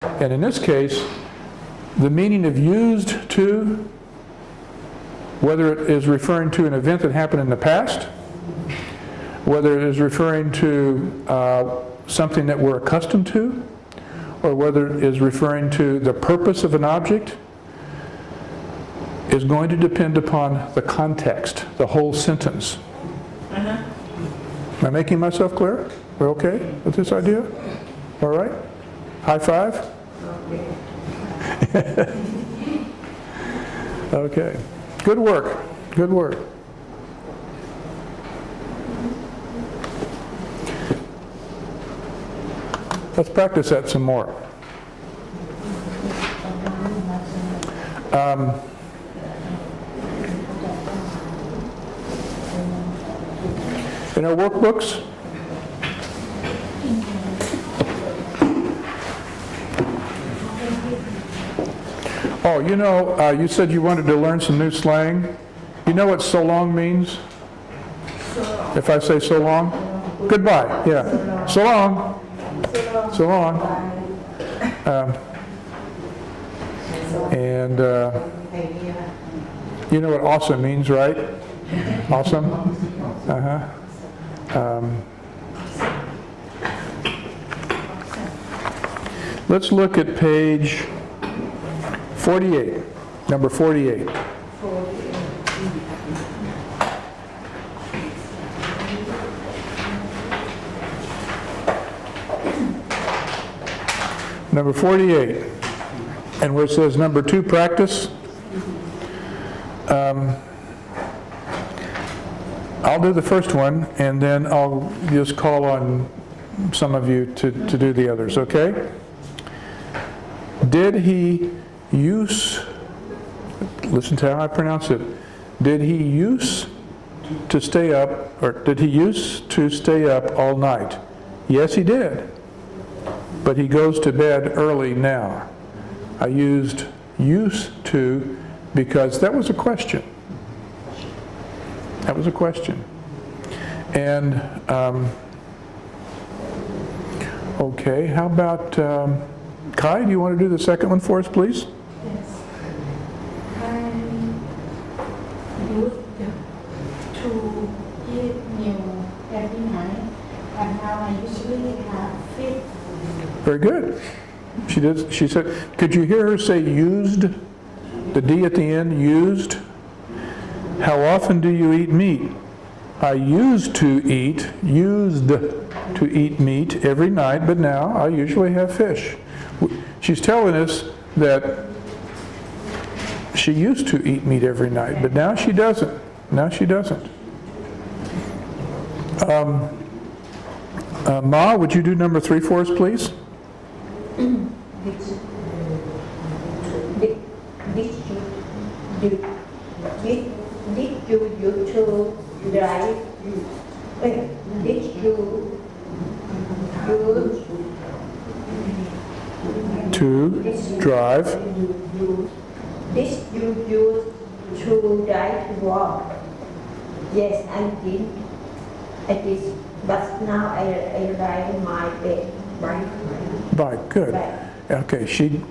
And in this case, the meaning of used to, whether it is referring to an event that happened in the past, whether it is referring to something that we're accustomed to, or whether it is referring to the purpose of an object, is going to depend upon the context, the whole sentence. Am I making myself clear? We're okay with this idea? All right? High five? Okay. Good work. Good work. Let's practice that some more. In our workbooks, oh, you know, you said you wanted to learn some new slang. You know what so long means? If I say so long? Goodbye, yeah. So long. So long. And you know what awesome means, right? Awesome? Uh-huh. Let's look at page 48, number 48. Number 48, and where it says number 2, practice. I'll do the first one, and then I'll just call on some of you to do the others, okay? Did he use, listen to how I pronounce it, did he use to stay up, or did he use to stay up all night? Yes, he did. But he goes to bed early now. I used used to because that was a question. That was a question. And, okay, how about, Kai, do you want to do the second one for us, please? Yes. I used to eat meal every night, but now I usually have fish. Very good. She did. She said, could you hear her say used? The D at the end, used. How often do you eat meat? I used to eat meat every night, but now I usually have fish. She's telling us that she used to eat meat every night, but now she doesn't. Now she doesn't. Ma, would you do number 3 for us, please? Did you used to drive? Did you to drive? Did you used to drive to work? Yes, I did. I did, but now I ride my bike. Good. Okay, she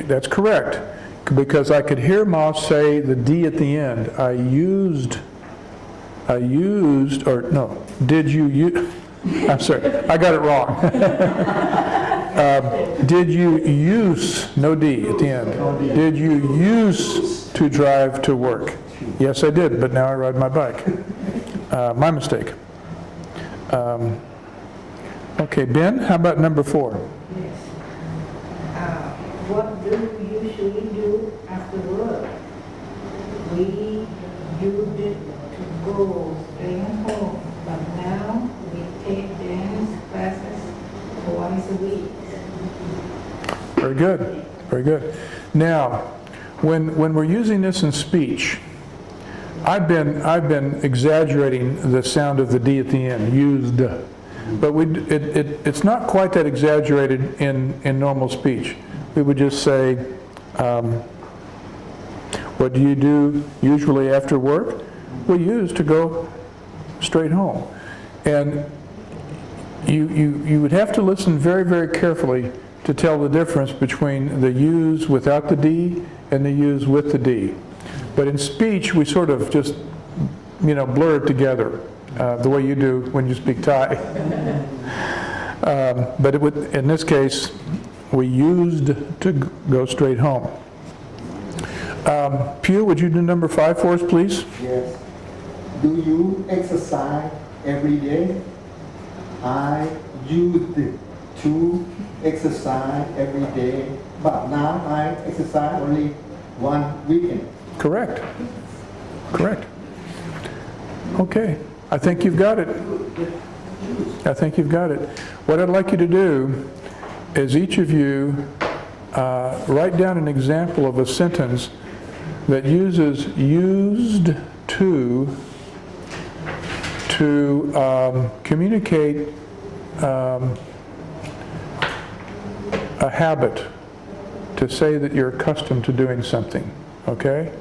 that's correct. Because I could hear Ma say the D at the end. I used, or no, did you use, I'm sorry, I got it wrong. Did you use, no D at the end. Did you use to drive to work? Yes, I did, but now I ride my bike. My mistake. Okay, Ben, how about number 4? What do you usually do after work? We used to go straight home, but now we take dance classes twice a week. Very good, very good. Now, when we're using this in speech, I've been exaggerating the sound of the D at the end, used, but it's not quite that exaggerated in normal speech. We would just say, what do you do usually after work? We use to go straight home. And you would have to listen very, very carefully to tell the difference between the U's without the D and the U's with the D. But in speech, we sort of just, blur it together, the way you do when you speak Thai. But in this case, we used to go straight home. Pew, would you do number 5 for us, please? Yes. Do you exercise every day? I used to exercise every day, but now I exercise only one weekend. Correct. Correct. Okay. I think you've got it. I think you've got it. What I'd like you to do is each of you write down an example of a sentence that uses used to communicate a habit, to say that you're accustomed to doing something, okay?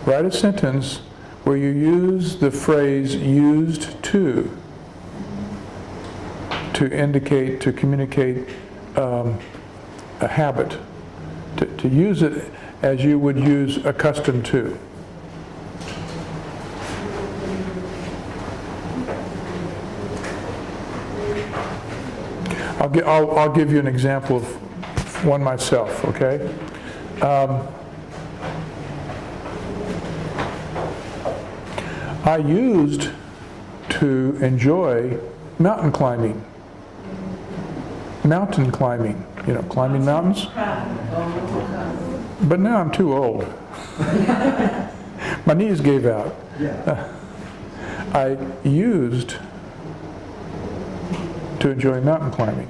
Write a sentence where you use the phrase used to indicate, to communicate a habit, to use it as you would use accustomed to. I'll give you an example of one myself, okay? I used to enjoy mountain climbing. Mountain climbing, climbing mountains. But now I'm too old. My knees gave out. I used to enjoy mountain climbing.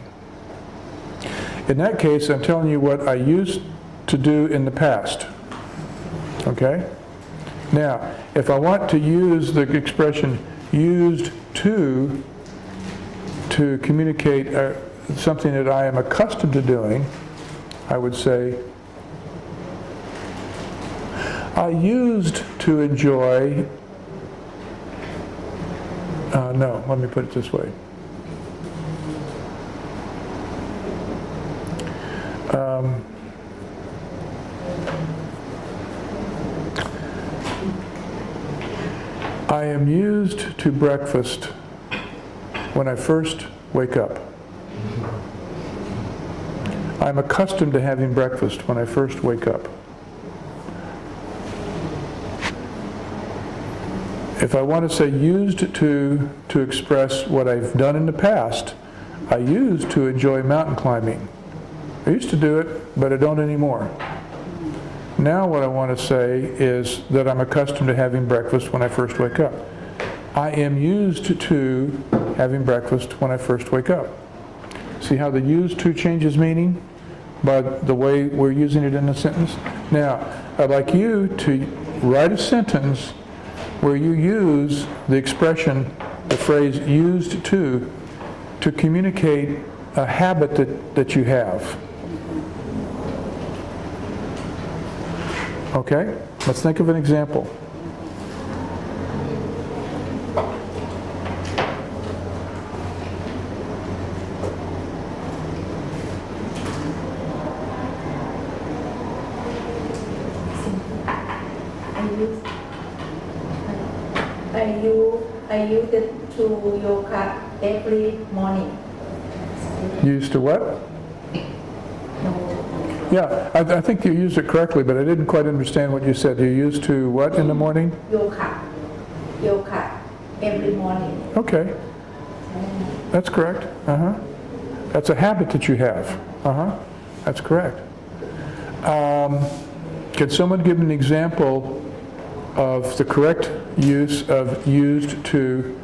In that case, I'm telling you what I used to do in the past. Okay? Now, if I want to use the expression used to communicate something that I am accustomed to doing, I would say, I used to enjoy, no, let me put it this way. I am used to breakfast when I first wake up. I'm accustomed to having breakfast when I first wake up. If I want to say used to express what I've done in the past, I used to enjoy mountain climbing. I used to do it, but I don't anymore. Now what I want to say is that I'm accustomed to having breakfast when I first wake up. I am used to having breakfast when I first wake up. See how the used to changes meaning by the way we're using it in a sentence? Now, I'd like you to write a sentence where you use the expression, the phrase used to communicate a habit that you have. Okay? Let's think of an example. I used to yoga every morning. Used to what? Yeah, I think you used it correctly, but I didn't quite understand what you said. You used to what in the morning? Yoga every morning. Okay. That's correct. That's a habit that you have. That's correct. Could someone give an example of the correct use of used to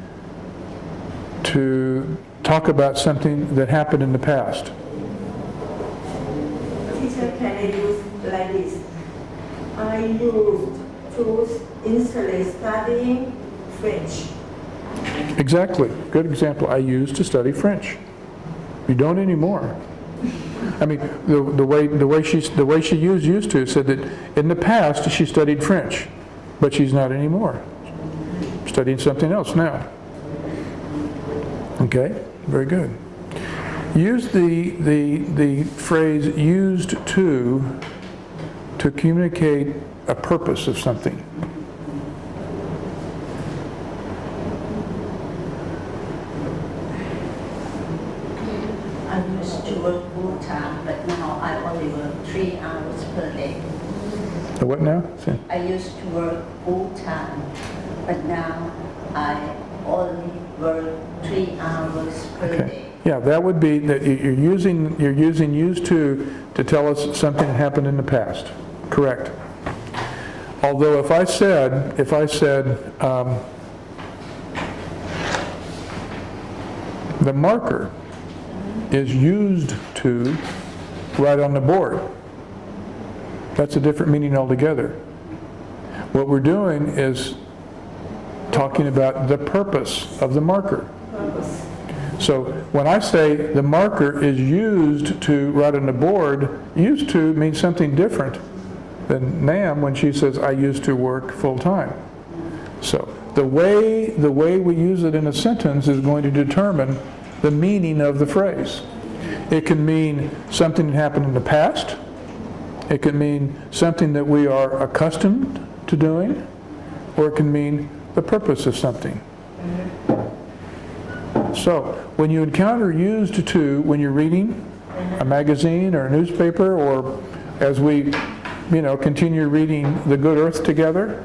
talk about something that happened in the past? Teacher, can I use like this? I used to initially studying French. Exactly. Good example. I used to study French. You don't anymore. I mean, the way she used to said that in the past she studied French, but she's not anymore. Studying something else now. Okay, very good. Use the phrase used to communicate a purpose of something. I used to work full time, but now I only work 3 hours per day. The what now? Say. I used to work full time, but now I only work 3 hours per Okay. day. Yeah, that would be that you're using used to tell us something happened in the past. Correct. Although if I said the marker is used to write on the board, that's a different meaning altogether. What we're doing is talking about the purpose of the marker. So when I say the marker is used to write on the board, used to means something different than Nam when she says, I used to work full time. So the way we use it in a sentence is going to determine the meaning of the phrase. It can mean something that happened in the past. It can mean something that we are accustomed to doing, or it can mean the purpose of something. So when you encounter used to when you're reading a magazine or a newspaper, or as we continue reading The Good Earth together,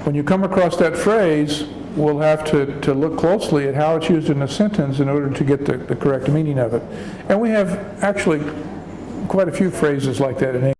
when you come across that phrase, we'll have to look closely at how it's used in a sentence in order to get the correct meaning of it. And we have actually quite a few phrases like that in English.